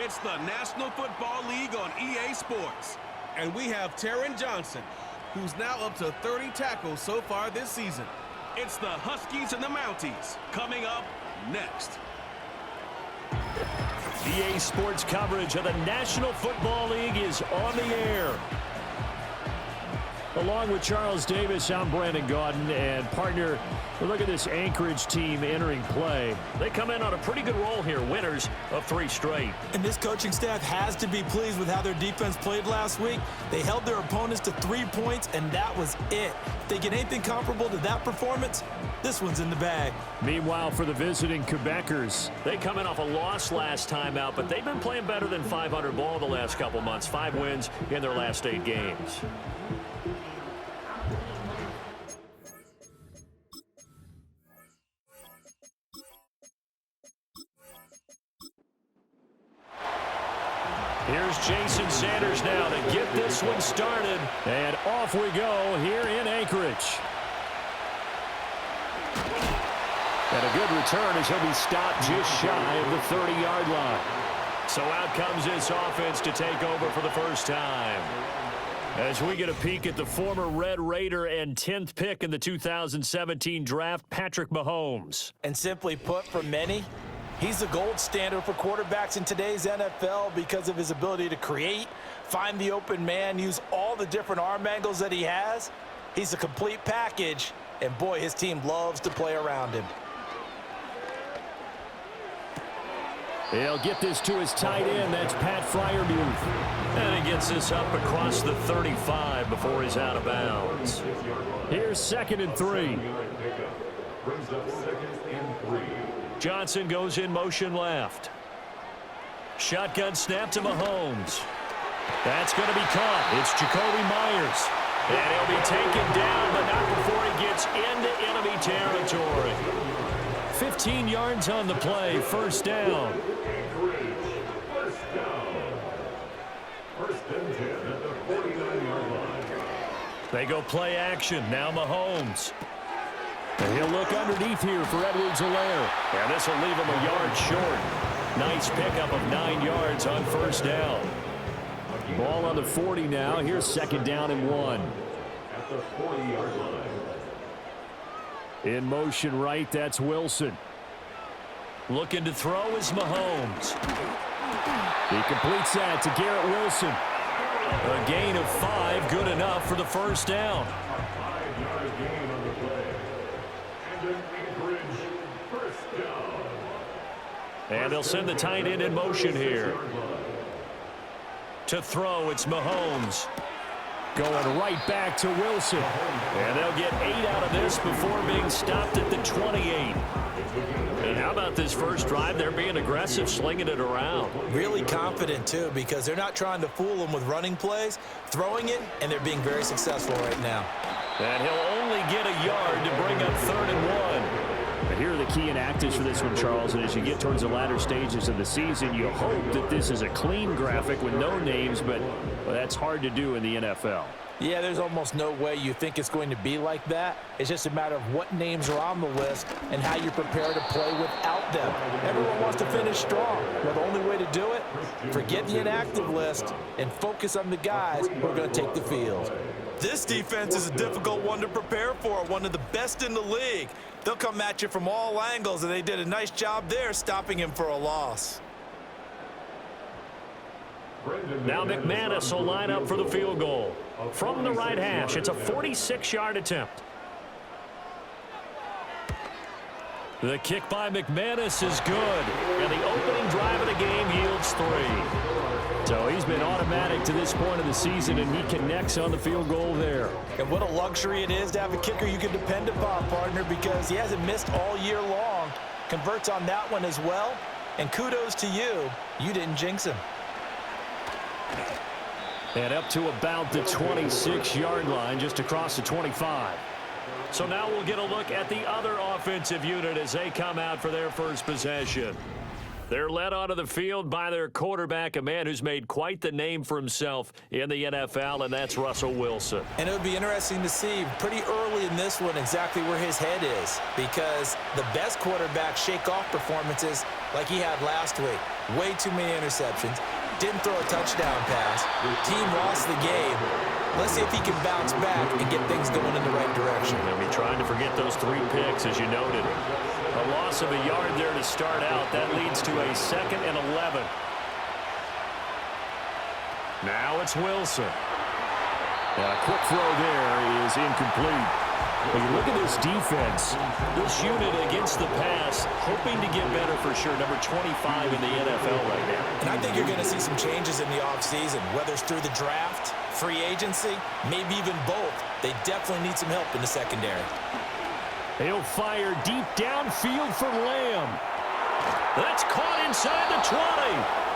It's the National Football League on EA Sports. And we have Taron Johnson, who's now up to 30 tackles so far this season. It's the Huskies and the Mounties coming up next. EA Sports coverage of the National Football League is on the air. Along with Charles Davis, I'm Brandon Gaudin, and partner, look at this Anchorage team entering play. They come in on a pretty good roll here, winners of 3 straight. And this coaching staff has to be pleased with how their defense played last week. They held their opponents to 3 points, and that was it. If they get anything comparable to that performance, this one's in the bag. Meanwhile, for the visiting Quebecers, they come in off a loss last time out, but they've been playing better than 500 ball the last couple months. 5 wins in their last 8 games. Here's Jason Sanders now to get this one started. And off we go here in Anchorage. And a good return as he'll be stopped just shy of the 30-yard line. So out comes this offense to take over for the first time. As we get a peek at the former Red Raider and 10th pick in the 2017 draft, Patrick Mahomes. And simply put, for many, he's the gold standard for quarterbacks in today's NFL because of his ability to create, find the open man, use all the different arm angles that he has. He's a complete package, and boy, his team loves to play around him. He'll get this to his tight end. That's Pat Freiermuth. And he gets this up across the 35 before he's out of bounds. Here's 2nd and 3. Johnson goes in motion left. Shotgun snap to Mahomes. That's going to be caught. It's Jacoby Myers. And he'll be taken down, but not before he gets into enemy territory. 15 yards on the play, first down. They go play action. Now Mahomes. And he'll look underneath here for Edwards-Helaire. And this will leave him a yard short. Nice pickup of 9 yards on first down. Ball on the 40 now. Here's 2nd down and 1. At the 40-yard line. In motion right, that's Wilson. Looking to throw is Mahomes. He completes that to Garrett Wilson. A gain of 5, good enough for the first down. And they'll send the tight end in motion here. To throw, it's Mahomes. Going right back to Wilson. And they'll get 8 out of this before being stopped at the 28. And how about this first drive? They're being aggressive, slinging it around. Really confident, too, because they're not trying to fool them with running plays, throwing it, and they're being very successful right now. And he'll only get a yard to bring up 3rd and 1. But here are the key inactives for this one, Charles. And as you get towards the latter stages of the season, you hope that this is a clean graphic with no names, but well, that's hard to do in the NFL. Yeah, there's almost no way you think it's going to be like that. It's just a matter of what names are on the list and how you prepare to play without them. Everyone wants to finish strong. Well, the only way to do it, forget the inactive list and focus on the guys who are going to take the field. This defense is a difficult one to prepare for, one of the best in the league. They'll come at you from all angles, and they did a nice job there stopping him for a loss. Now McManus will line up for the field goal. From the right hash, it's a 46-yard attempt. The kick by McManus is good, and the opening drive of the game yields 3. So he's been automatic to this point of the season, and he connects on the field goal there. And what a luxury it is to have a kicker you can depend upon, partner, because he hasn't missed all year long. Converts on that one as well, and kudos to you. You didn't jinx him. And up to about the 26-yard line, just across the 25. So now we'll get a look at the other offensive unit as they come out for their first possession. They're led onto the field by their quarterback, a man who's made quite the name for himself in the NFL, and that's Russell Wilson. And it would be interesting to see pretty early in this one exactly where his head is, because the best quarterbacks shake off performances like he had last week. Way too many interceptions. Didn't throw a touchdown pass. Team lost the game. Let's see if he can bounce back and get things going in the right direction. They'll be trying to forget those 3 picks, as you noted. A loss of a yard there to start out. That leads to a 2nd and 11. Now it's Wilson. A quick throw there is incomplete. When you look at this defense, This unit against the pass, hoping to get better for sure. Number 25 in the NFL right now. And I think you're going to see some changes in the offseason, whether it's through the draft, free agency, maybe even both. They definitely need some help in the secondary. he'll fire deep downfield for Lamb. That's caught inside the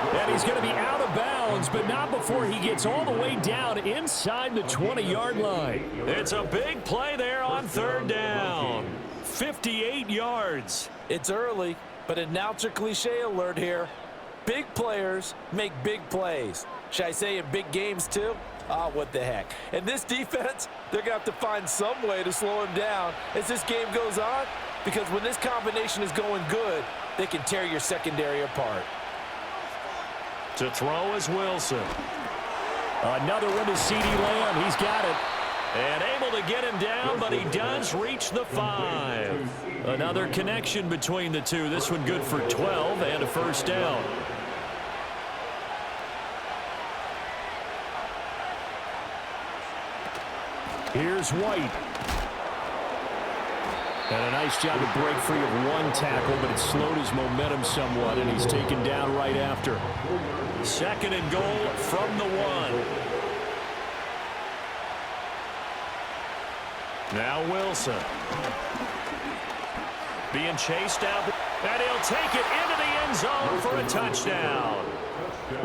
20. And he's going to be out of bounds, but not before he gets all the way down inside the 20-yard line. It's a big play there on 3rd down. 58 yards. It's early, but announcer cliche alert here. Big players make big plays. Should I say in big games too? Ah, what the heck. And this defense, they're going to have to find some way to slow him down as this game goes on, because when this combination is going good, they can tear your secondary apart. To throw is Wilson. Another one to C.D. Lamb. He's got it. And able to get him down, but he does reach the 5. Another connection between the two. This one good for 12 and a 1st down. Here's White. And a nice job to break free of 1 tackle, but it slowed his momentum somewhat, and he's taken down right after. 2nd and goal from the 1. Now Wilson. Being chased out. And he'll take it into the end zone for a touchdown.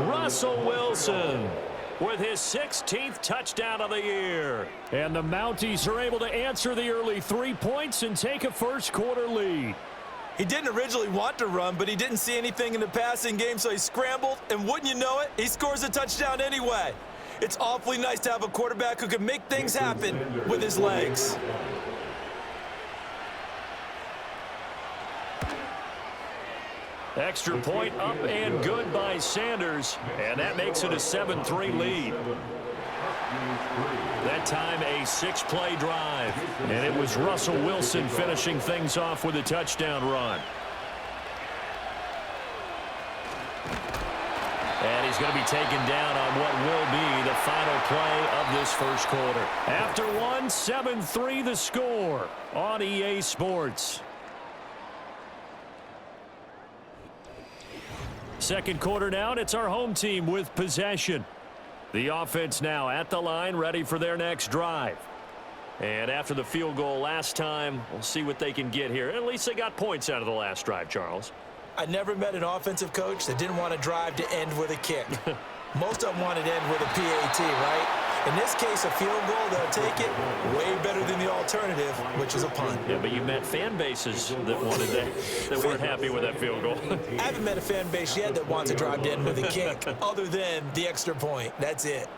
Russell Wilson with his 16th touchdown of the year. And the Mounties are able to answer the early 3 points and take a 1st quarter lead. He didn't originally want to run, but he didn't see anything in the passing game, so he scrambled, and wouldn't you know it, he scores a touchdown anyway. It's awfully nice to have a quarterback who can make things happen with his legs. Extra point up and good by Sanders, and that makes it a 7-3 lead. That time a 6-play drive, and it was Russell Wilson finishing things off with a touchdown run. And he's going to be taken down on what will be the final play of this 1st quarter. After 1, 7-3 the score on EA Sports. 2nd quarter now, and it's our home team with possession. The offense now at the line, ready for their next drive. And after the field goal last time, we'll see what they can get here. At least they got points out of the last drive, Charles. I never met an offensive coach that didn't want to drive to end with a kick. Most of them wanted to end with a PAT, right? In this case, a field goal, they'll take it way better than the alternative, which is a punt. Yeah, but you met fan bases that wanted that weren't happy with that field goal. I haven't met a fan base yet that wants to drive to end with a kick, other than the extra point. That's it.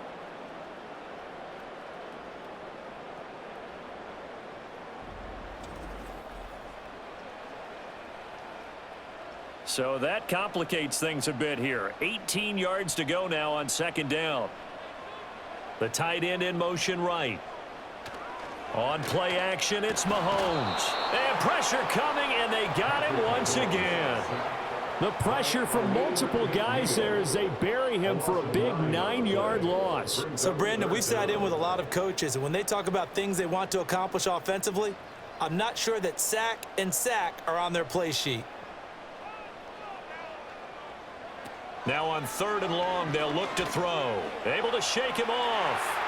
So that complicates things a bit here. 18 yards to go now on 2nd down. The tight end in motion right. On play action, it's Mahomes. And pressure coming, and they got him once again. The pressure from multiple guys there as they bury him for a big 9-yard loss. So, Brandon, we've sat in with a lot of coaches, and when they talk about things they want to accomplish offensively, I'm not sure that sack and sack are on their play sheet. Now on 3rd and long, they'll look to throw. Able to shake him off.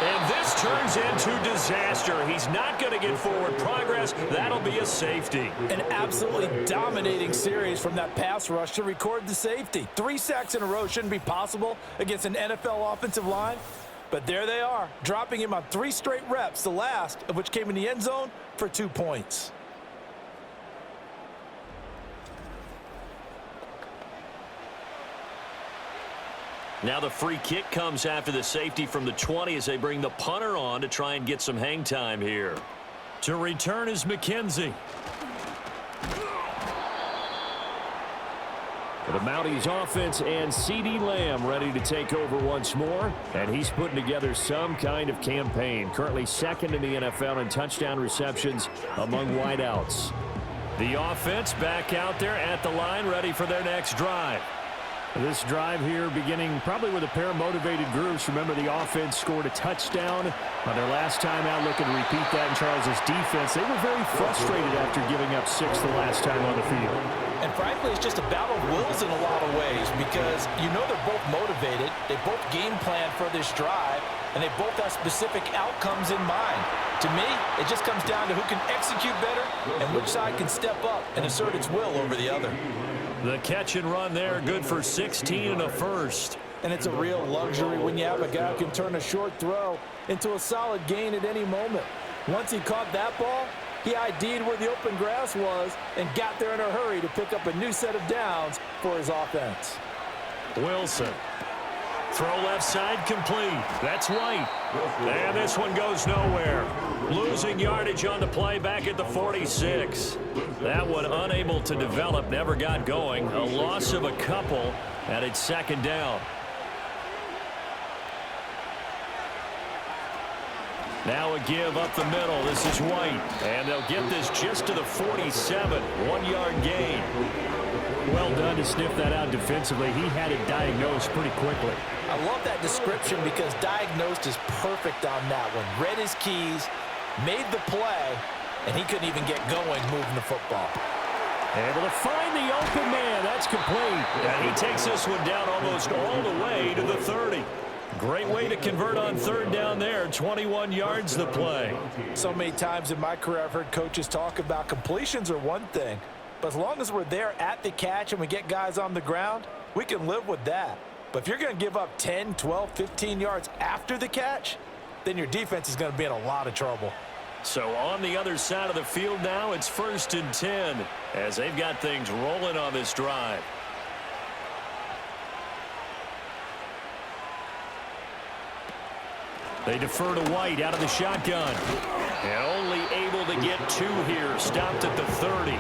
And this turns into disaster. He's not going to get forward progress. That'll be a safety. An absolutely dominating series from that pass rush to record the safety. 3 sacks in a row shouldn't be possible against an NFL offensive line. But there they are, dropping him on 3 straight reps, the last of which came in the end zone for 2 points. Now the free kick comes after the safety from the 20 as they bring the punter on to try and get some hang time here. To return is McKenzie. For the Mounties offense and C.D. Lamb ready to take over once more. And he's putting together some kind of campaign. Currently second in the NFL in touchdown receptions among wideouts. The offense back out there at the line ready for their next drive. This drive here beginning probably with a pair of motivated groups. Remember, the offense scored a touchdown on their last time out, looking to repeat that in Charles's defense. They were very frustrated after giving up 6 the last time on the field. And frankly, it's just a battle of wills in a lot of ways because you know they're both motivated. They both game plan for this drive, and they both have specific outcomes in mind. To me, it just comes down to who can execute better and which side can step up and assert its will over the other. The catch and run there, good for 16 and a first. And it's a real luxury when you have a guy who can turn a short throw into a solid gain at any moment. Once he caught that ball, he ID'd where the open grass was and got there in a hurry to pick up a new set of downs for his offense. Wilson. Throw left side complete. That's White. And this one goes nowhere. Losing yardage on the play back at the 46. That one unable to develop, never got going. A loss of a couple, and it's second down. Now a give up the middle. This is White. And they'll get this just to the 47. 1-yard gain. Well done to sniff that out defensively. He had it diagnosed pretty quickly. I love that description because diagnosed is perfect on that one. Read his keys, made the play, and he couldn't even get going moving the football. Able to find the open man. That's complete. And he takes this one down almost all the way to the 30. Great way to convert on third down there. 21 yards the play. So many times in my career I've heard coaches talk about completions are one thing, but as long as we're there at the catch and we get guys on the ground, we can live with that. But if you're going to give up 10, 12, 15 yards after the catch, then your defense is going to be in a lot of trouble. So on the other side of the field now, it's 1st and 10 as they've got things rolling on this drive. They defer to White out of the shotgun. And only able to get 2 here. Stopped at the 30.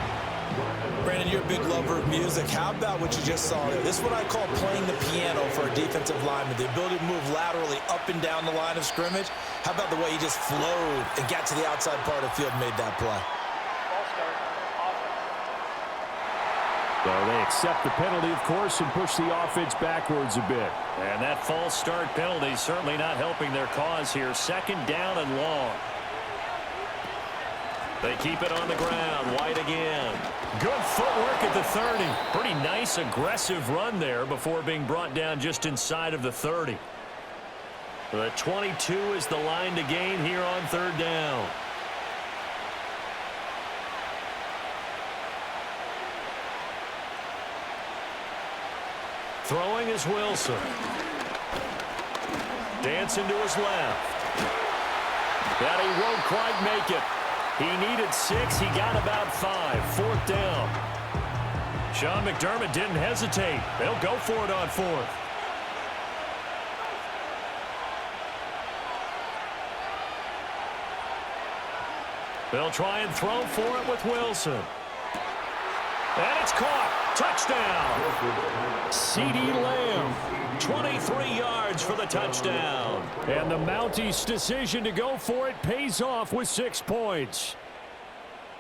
Brandon, you're a big lover of music. How about what you just saw there? This is what I call playing the piano for a defensive lineman. The ability to move laterally up and down the line of scrimmage. How about the way he just flowed and got to the outside part of the field and made that play? So they accept the penalty, of course, and push the offense backwards a bit. And that false start penalty certainly not helping their cause here. 2nd down and long. They keep it on the ground. White again. Good footwork at the 30. Pretty nice, aggressive run there before being brought down just inside of the 30. The 22 is the line to gain here on 3rd down. Throwing is Wilson. Dancing to his left. That he won't quite make it. He needed 6. He got about 5. 4th down. Sean McDermott didn't hesitate. They'll go for it on 4th. They'll try and throw for it with Wilson. And it's caught. Touchdown. C.D. Lamb. 23 yards for the touchdown. And the Mounties' decision to go for it pays off with 6 points.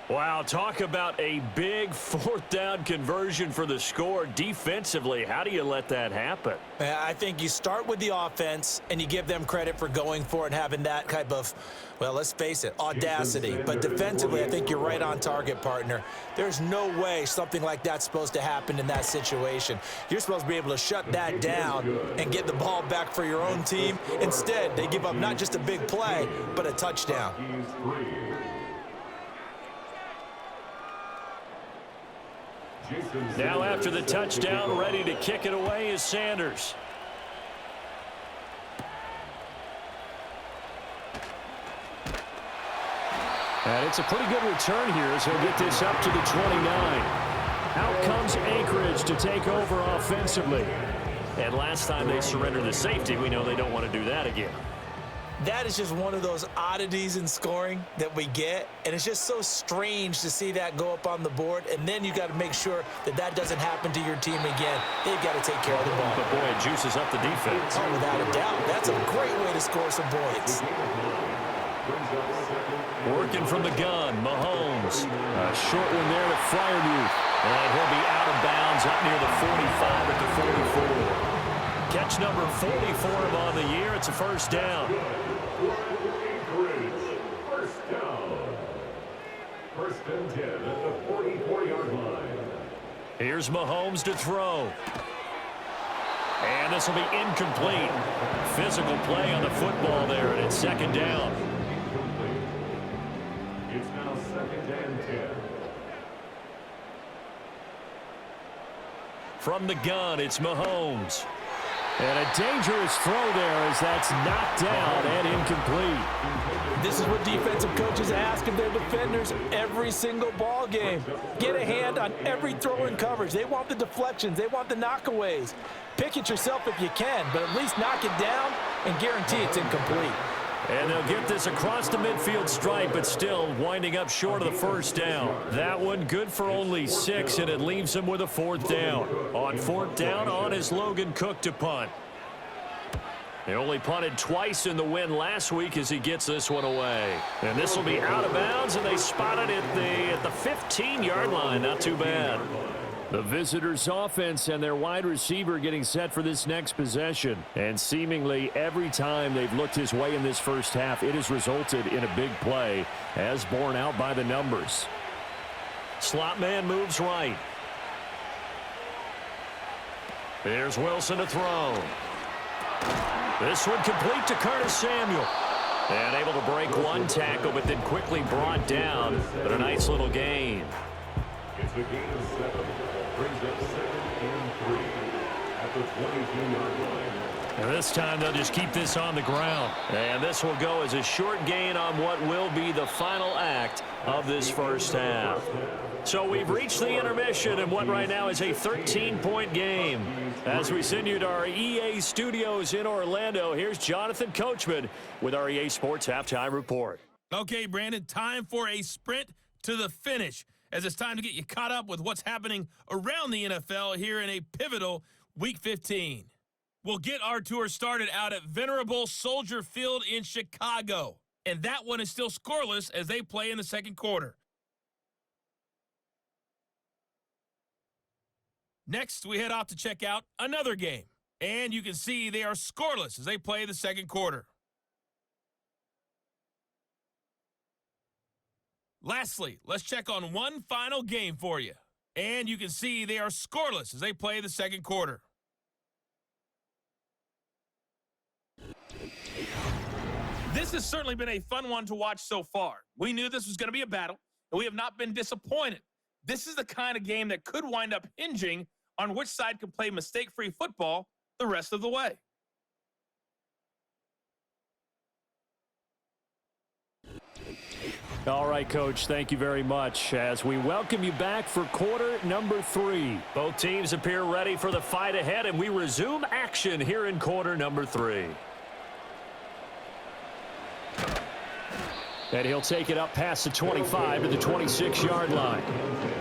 Wow, talk about a big 4th down conversion for the score. Defensively, how do you let that happen? I think you start with the offense and you give them credit for going for it and having that type of, well, let's face it, audacity. But defensively, I think you're right on target, partner. There's no way something like that's supposed to happen in that situation. You're supposed to be able to shut that down and get the ball back for your own team. Instead, they give up not just a big play, but a touchdown. Now after the touchdown, ready to kick it away is Sanders. And it's a pretty good return here as he'll get this up to the 29. Out comes Anchorage to take over offensively. And last time they surrendered the safety, we know they don't want to do that again. That is just one of those oddities in scoring that we get, and it's just so strange to see that go up on the board, and then you got to make sure that that doesn't happen to your team again. They've got to take care of the ball. But, boy, it juices up the defense. Oh, without a doubt. That's a great way to score some points. Working from the gun, Mahomes. A short one there to Fryermuth. And he'll be out of bounds up near the 45 at the 44. Catch number 40 for him on the year. It's a first down. First and 10 at the 44-yard line. Here's Mahomes to throw. And this will be incomplete. Physical play on the football there, and it's second down. It's now second and 10. From the gun, it's Mahomes. And a dangerous throw there as that's knocked down and incomplete. This is what defensive coaches ask of their defenders every single ball game. Get a hand on every throw in coverage. They want the deflections. They want the knockaways. Pick it yourself if you can, but at least knock it down and guarantee it's incomplete. And they'll get this across the midfield stripe, but still winding up short of the first down. That one good for only 6, and it leaves him with a fourth down. On fourth down, on is Logan Cook to punt. He only punted twice in the win last week as he gets this one away. And this will be out of bounds, and they spot it at the 15-yard line. Not too bad. The visitors' offense and their wide receiver getting set for this next possession. And seemingly every time they've looked his way in this first half, it has resulted in a big play, as borne out by the numbers. Slot man moves right. There's Wilson to throw. This one complete to Curtis Samuel. And able to break one tackle, but then quickly brought down. But a nice little gain. It's a gain of 7. Brings up 2nd and 3 at the 22-yard line. And this time they'll just keep this on the ground. And this will go as a short gain on what will be the final act of this first half. So we've reached the intermission in what right now is a 13-point game. As we send you to our EA studios in Orlando, here's Jonathan Coachman with our EA Sports Halftime Report. Okay, Brandon, time for a sprint to the finish, as it's time to get you caught up with what's happening around the NFL here in a pivotal Week 15. We'll get our tour started out at Venerable Soldier Field in Chicago, and that one is still scoreless as they play in the second quarter. Next, we head off to check out another game, and you can see they are scoreless as they play the second quarter. Lastly, let's check on one final game for you, and you can see they are scoreless as they play the second quarter. This has certainly been a fun one to watch so far. We knew this was going to be a battle, and we have not been disappointed. This is the kind of game that could wind up hinging on which side can play mistake-free football the rest of the way. All right, Coach, thank you very much as we welcome you back for quarter number 3. Both teams appear ready for the fight ahead, and we resume action here in quarter number 3. And he'll take it up past the 25 to the 26-yard line.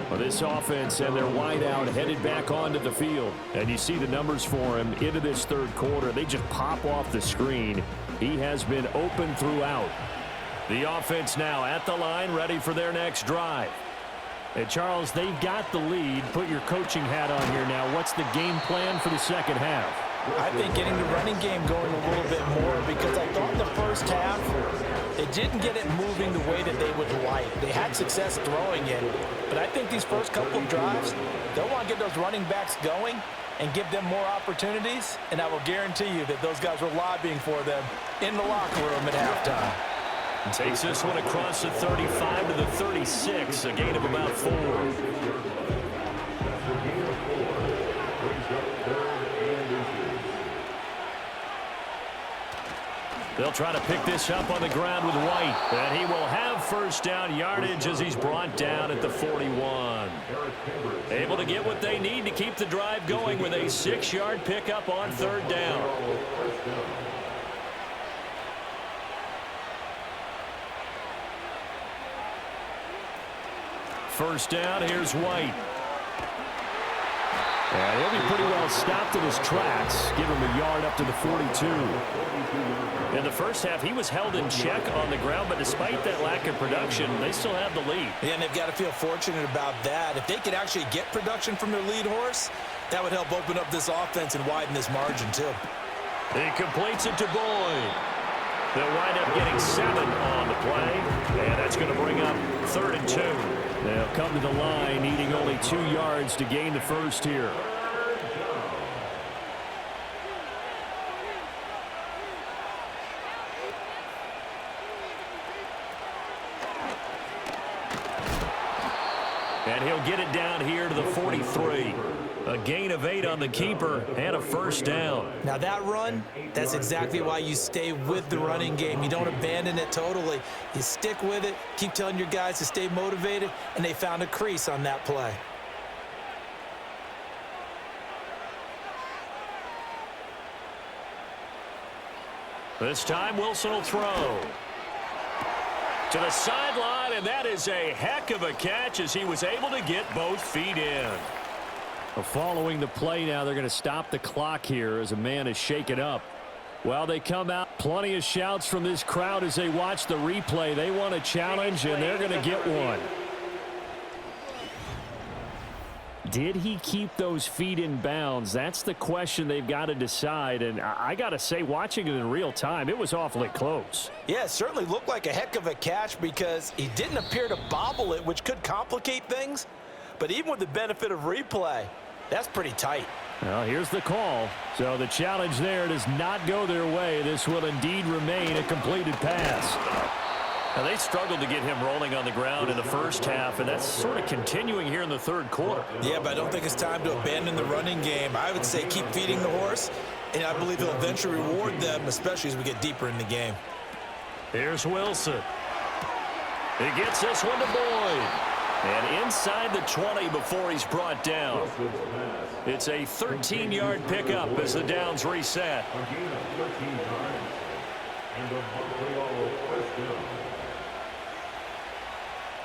Well, this offense and their wideout headed back onto the field. And you see the numbers for him into this third quarter. They just pop off the screen. He has been open throughout. The offense now at the line, ready for their next drive. And, Charles, they've got the lead. Put your coaching hat on here now. What's the game plan for the second half? I think getting the running game going a little bit more, because I thought in the first half they didn't get it moving the way that they would like. They had success throwing it, but I think these first couple of drives, they'll want to get those running backs going and give them more opportunities, and I will guarantee you that those guys were lobbying for them in the locker room at halftime. Takes this one across the 35 to the 36, a gain of about 4. They'll They'll try to pick this up on the ground with White. And he will have first down yardage as he's brought down at the 41. Able to get what they need to keep the drive going with a 6-yard pickup on third down. First down, here's White. And he'll be pretty well stopped in his tracks. Give him a yard up to the 42. In the first half, he was held in check on the ground, but despite that lack of production, they still have the lead. Yeah, and they've got to feel fortunate about that. If they could actually get production from their lead horse, that would help open up this offense and widen this margin, too. He completes it to Boyd. They'll wind up getting 7 on the play, and that's going to bring up 3rd and 2. They'll come to the line, needing only 2 yards to gain the first here. And he'll get it down here to the 43. A gain of 8 on the keeper and a first down. Now that run, that's exactly why you stay with the running game. You don't abandon it totally. You stick with it, keep telling your guys to stay motivated, and they found a crease on that play. This time Wilson will throw. To the sideline, and that is a heck of a catch as he was able to get both feet in. Well, following the play now, they're going to stop the clock here as a man is shaken up. Well, they come out. Plenty of shouts from this crowd as they watch the replay. They want a challenge, and they're going to get one. Did he keep those feet in bounds? That's the question they've got to decide. And I got to say, watching it in real time, it was awfully close. Yeah, it certainly looked like a heck of a catch because he didn't appear to bobble it, which could complicate things. But even with the benefit of replay, that's pretty tight. Well, here's the call. So the challenge there does not go their way. This will indeed remain a completed pass. Now, they struggled to get him rolling on the ground in the first half, and that's sort of continuing here in the third quarter. Yeah, but I don't think it's time to abandon the running game. I would say keep feeding the horse, and I believe he'll eventually reward them, especially as we get deeper in the game. Here's Wilson. He gets this one to Boyd. And inside the 20 before he's brought down. It's a 13-yard pickup as the downs reset.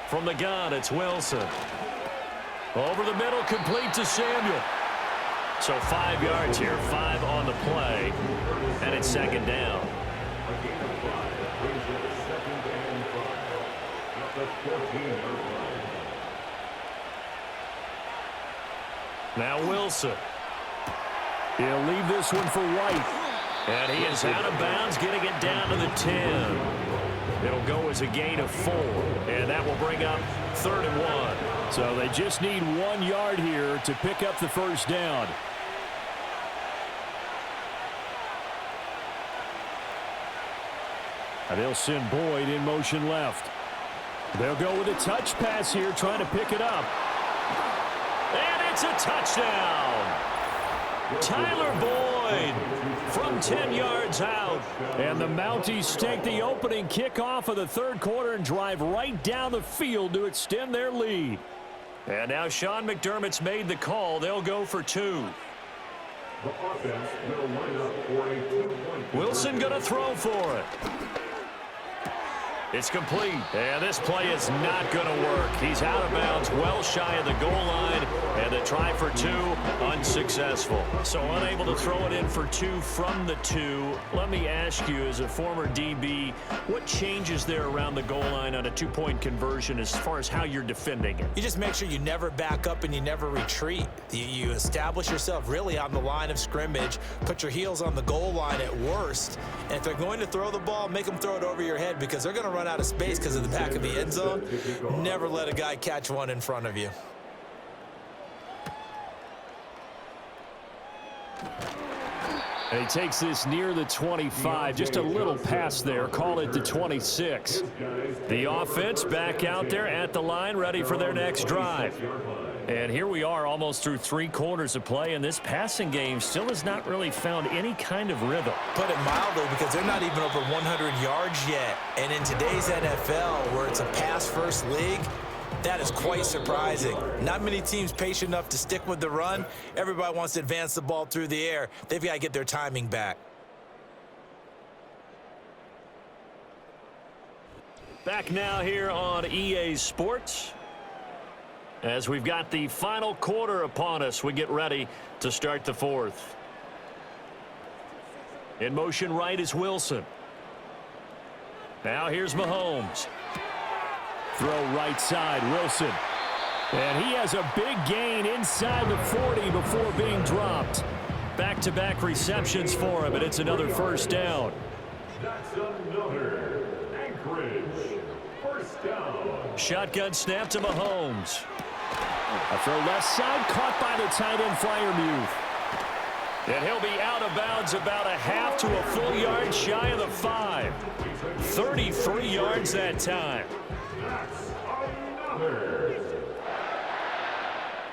From the gun, it's Wilson. Over the middle, complete to Samuel. So 5 yards here, 5 on the play, and it's second down. Now Wilson. He'll leave this one for White. And he is out of bounds, getting it down to the 10. It'll go as a gain of 4, and that will bring up 3rd and 1. So they just need 1 yard here to pick up the first down. And they'll send Boyd in motion left. They'll go with a touch pass here, trying to pick it up. And it's a touchdown. Tyler Boyd from 10 yards out. And the Mounties take the opening kickoff of the third quarter and drive right down the field to extend their lead. And now Sean McDermott's made the call. They'll go for 2. Wilson going to throw for it. It's complete, and this play is not going to work. He's out of bounds, well shy of the goal line, and the try for 2, unsuccessful. So unable to throw it in for 2 from the 2. Let me ask you, as a former DB, what changes there around the goal line on a 2-point conversion as far as how you're defending it? You just make sure you never back up and you never retreat. You establish yourself really on the line of scrimmage, put your heels on the goal line at worst, and if they're going to throw the ball, make them throw it over your head because they're going to run out of space because of the back of the end zone. Never let a guy catch one in front of you. And he takes this near the 25, just a little pass there, call it the 26. The offense back out there at the line, ready for their next drive. And here we are almost through 3 quarters of play, and this passing game still has not really found any kind of rhythm. Put it mildly, because they're not even over 100 yards yet. And in today's NFL, where it's a pass-first league, that is quite surprising. Not many teams patient enough to stick with the run. Everybody wants to advance the ball through the air. They've got to get their timing back. Back now here on EA Sports. As we've got the final quarter upon us, we get ready to start the 4th. In motion right is Wilson. Now here's Mahomes. Throw right side, Wilson. And he has a big gain inside the 40 before being dropped. Back-to-back receptions for him, and it's another first down. That's another Anchorage first down. Shotgun snap to Mahomes. A throw left side, caught by the tight end Freiermuth. And he'll be out of bounds about a half to a full yard shy of the 5. 33 yards that time. That's another.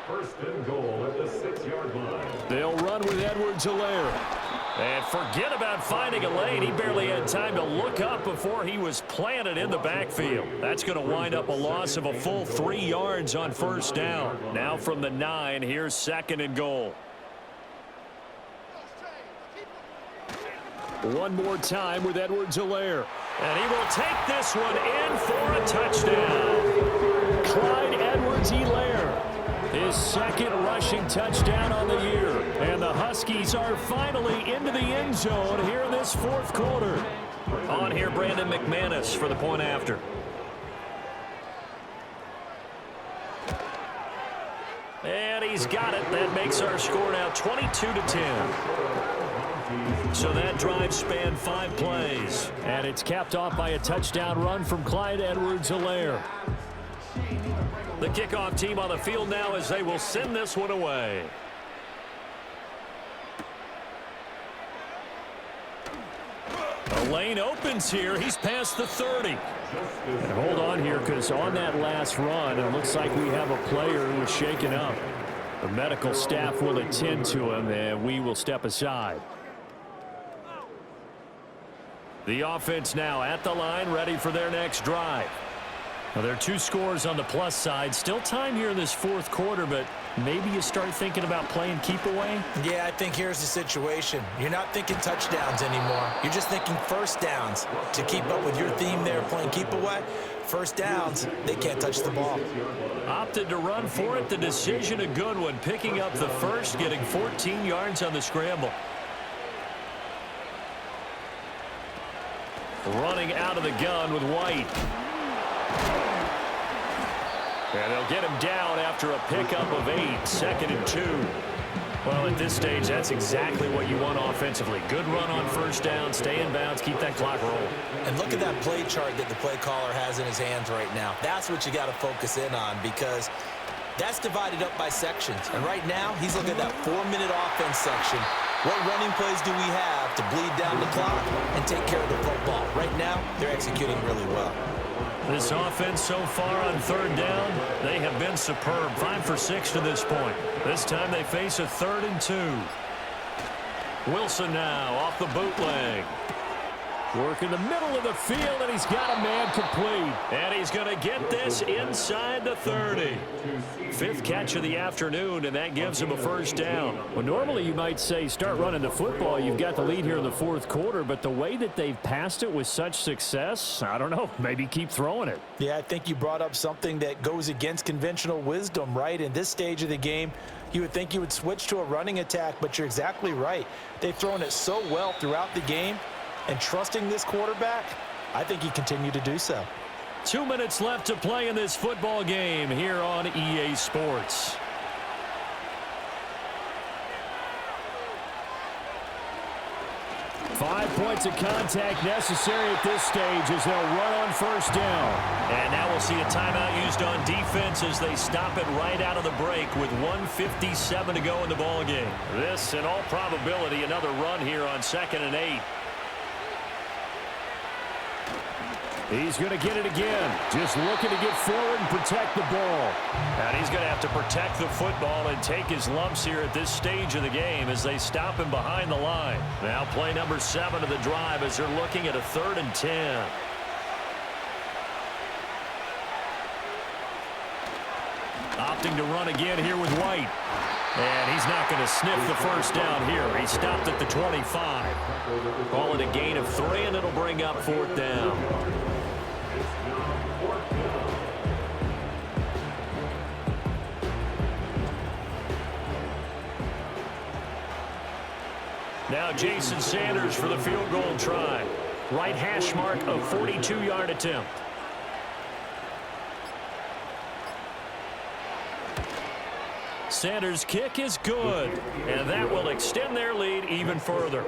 First and goal at the 6-yard line. They'll run with Edwards-Helaire. And forget about finding a lane. He barely had time to look up before he was planted in the backfield. That's going to wind up a loss of a full 3 yards on first down. Now from the 9, here's 2nd and goal. One more time with Edwards-Helaire. And he will take this one in for a touchdown. Clyde Edwards-Helaire. His 2nd rushing touchdown on the year. And the Huskies are finally into the end zone here in this 4th quarter. On here, Brandon McManus for the point after. And he's got it. That makes our score now 22-10. So that drive spanned 5 plays. And it's capped off by a touchdown run from Clyde Edwards-Helaire. The kickoff team on the field now as they will send this one away. A lane opens here. He's past the 30. And hold on here, because on that last run, it looks like we have a player who was shaken up. The medical staff will attend to him, and we will step aside. The offense now at the line, ready for their next drive. Now, there are 2 scores on the plus side. Still time here in this 4th quarter, but maybe you start thinking about playing keep away? Yeah, I think here's the situation. You're not thinking touchdowns anymore. You're just thinking first downs. To keep up with your theme there, playing keep away, first downs, they can't touch the ball. Opted to run for it. The decision a good one. Picking up the first, getting 14 yards on the scramble. Running out of the gun with White. And they'll get him down after a pickup of 8, 2nd and 2. Well, at this stage, that's exactly what you want offensively. Good run on first down, stay in bounds, keep that clock rolling. And look at that play chart that the play caller has in his hands right now. That's what you got to focus in on, because that's divided up by sections. And right now, he's looking at that 4-minute offense section. What running plays do we have to bleed down the clock and take care of the football? Right now, they're executing really well. This offense so far on 3rd down, they have been superb. 5 for 6 to this point. This time they face a 3rd and 2. Wilson now off the bootleg. Work in the middle of the field, and he's got a man complete. And he's going to get this inside the 30. 5th catch of the afternoon, and that gives him a first down. Well, normally you might say start running the football. You've got the lead here in the 4th quarter, but the way that they've passed it with such success, I don't know, maybe keep throwing it. Yeah, I think you brought up something that goes against conventional wisdom, right? In this stage of the game, you would think you would switch to a running attack, but you're exactly right. They've thrown it so well throughout the game. And trusting this quarterback, I think he continued to do so. 2 minutes left to play in this football game here on EA Sports. Five points of contact necessary at this stage as they'll run on first down. And now we'll see a timeout used on defense as they stop it right out of the break with 1:57 to go in the ball game. This, in all probability, another run here on 2nd and 8. He's going to get it again. Just looking to get forward and protect the ball. And he's going to have to protect the football and take his lumps here at this stage of the game as they stop him behind the line. Now play number 7 of the drive as they're looking at a 3rd and 10. Opting to run again here with White. And he's not going to sniff the first down here. He stopped at the 25. Call it a gain of 3, and it'll bring up 4th down. Now Jason Sanders for the field goal try. Right hash mark of 42-yard attempt. Sanders' kick is good, and that will extend their lead even further.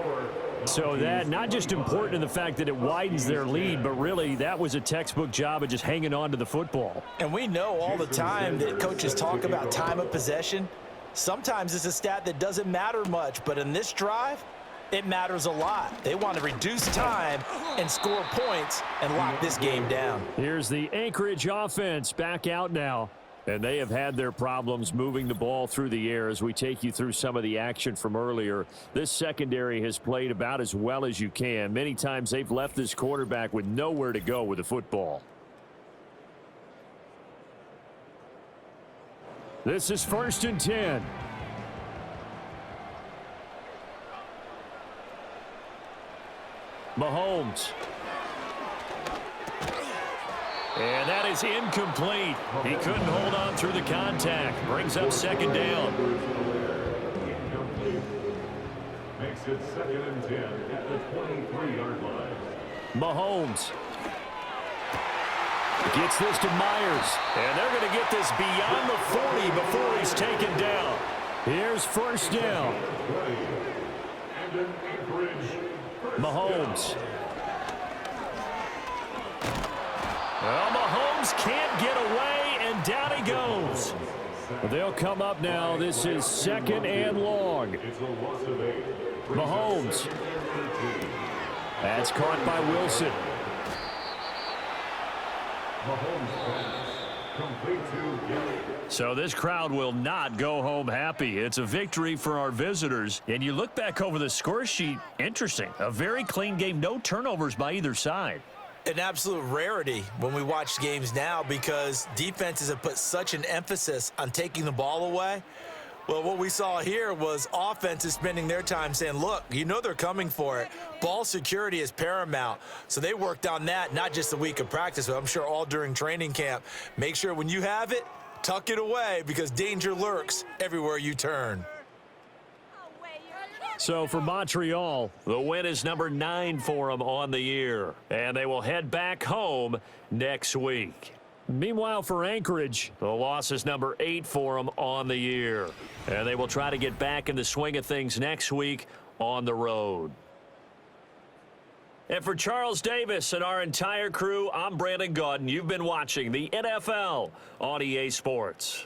So that not just important in the fact that it widens their lead, but really that was a textbook job of just hanging on to the football. And we know all the time that coaches talk about time of possession. Sometimes it's a stat that doesn't matter much, but in this drive, it matters a lot. They want to reduce time and score points and lock this game down. Here's the Anchorage offense back out now. And they have had their problems moving the ball through the air as we take you through some of the action from earlier. This secondary has played about as well as you can. Many times they've left this quarterback with nowhere to go with the football. This is 1st and 10. Mahomes. And that is incomplete. He couldn't hold on through the contact. Brings up 2nd down. Makes it 2nd and 10 at the 23-yard line. Mahomes gets this to Myers. And they're going to get this beyond the 40 before he's taken down. Here's 1st down. Mahomes. Well, Mahomes can't get away, and down he goes. They'll come up now. This is 2nd and long. Mahomes. That's caught by Wilson. So this crowd will not go home happy. It's a victory for our visitors. And you look back over the score sheet, interesting. A very clean game, no turnovers by either side. An absolute rarity when we watch games now because defenses have put such an emphasis on taking the ball away. Well, what we saw here was offenses spending their time saying, look, you know they're coming for it. Ball security is paramount. So they worked on that, not just a week of practice, but I'm sure all during training camp. Make sure when you have it, tuck it away because danger lurks everywhere you turn. So for Montreal, the win is number 9 for them on the year. And they will head back home next week. Meanwhile, for Anchorage, the loss is number 8 for them on the year. And they will try to get back in the swing of things next week on the road. And for Charles Davis and our entire crew, I'm Brandon Gaudin. You've been watching the NFL on EA Sports.